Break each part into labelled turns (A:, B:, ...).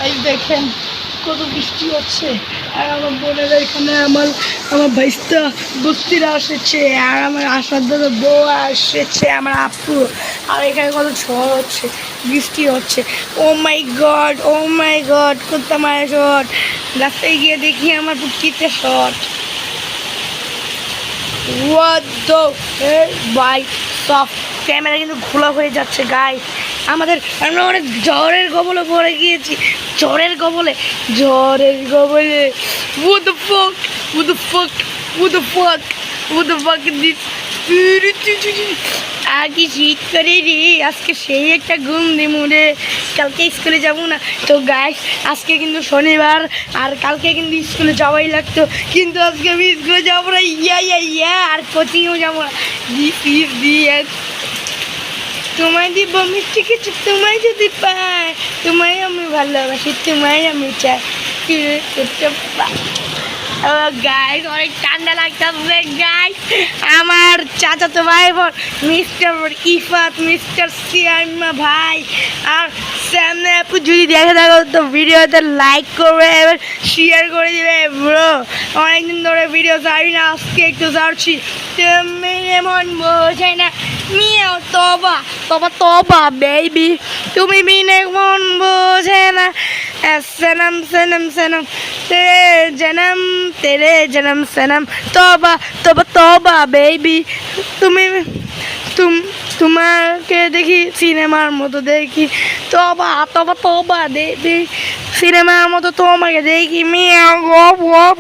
A: এই দেখেন কত বৃষ্টি হচ্ছে আর আমার বোনেরা এখানে আমার ভাইস্তা বস্তিরা এসেছে আর আমার আসার দাদা বউ এসেছে আমার আপু আর এখানে কত ঝড় হচ্ছে বৃষ্টি হচ্ছে ও মাই গড করতাম আমার শট রাস্তায় গিয়ে দেখি আমার পুটকিতে শট বাই সব ক্যামেরা কিন্তু খোলা হয়ে যাচ্ছে গাই আমরা অনেক জ্বরের কবলে পড়ে গিয়েছি জ্বরের কবলে What the fuck is this? আর কি শীত করে রে আজকে সেই একটা ঘুম দিমু রে কালকে স্কুলে যাবো না তো গাইস আজকে কিন্তু শনিবার আর কালকে কিন্তু স্কুলে যাওয়াই লাগতো কিন্তু আজকে আমি স্কুলে যাবো না ইয়া আর কোচিংও যাবো না তোমায় দিব মিষ্টি কিছু তোমায় যদি পাই তোমায় আমি ভালোবাসি তোমায় আমি চাই গাইস অনেক ঠান্ডা লাগতেছে গাইস আমার চাচাতো ভাই বোন মিস্টার ইফাত মিস্টার সিয়ামা ভাই আর সামনে আপু যদি দেখে থাকো তো ভিডিওতে লাইক করবে এবার শেয়ার করে দেবে ব্রো অনেকদিন ধরে ভিডিও ছাড়ি না আজকে একটু ছাড়ছি তুমি এমন বোঝে না মিয়াও তবা বেবি তুমি বিনে মন বোঝে না সনম সনম সনম তেরে জনম সনম তবা বেবি তোমাকে দেখি সিনেমার মতো দেখি তবা দেখি সিনেমার মতো তোমাকে দেখি মিয়াও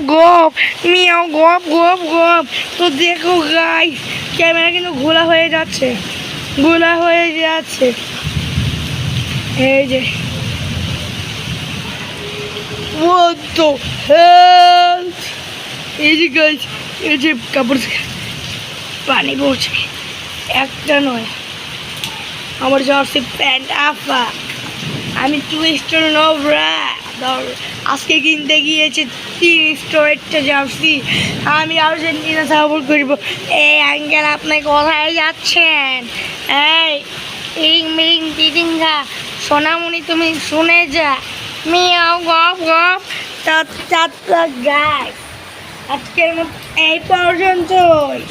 A: গপ মিয়াও গপ তো দেখো গাইস ক্যামেরা কিন্তু ঘোলা হয়ে যাচ্ছে এই যে What the hell? এই যে গাইস এই যে কাপড় পানি পড়ছে একটা নয় আমার জার্সি প্যান্ট আফা আমি 2 স্টোর নোবরা আজকে কিনতে গিয়েছে 3 স্টোর একটা জার্সি আমি আর্জেন্টিনা সাপোর্ট করব এই আঙ্কেল আপনি কোথায় যাচ্ছেন এই মিং দিদিঙ্গা সোনামণি তুমি শুনে যা মিয়াও গপ গাইস আজকের মতো এই পর্যন্তই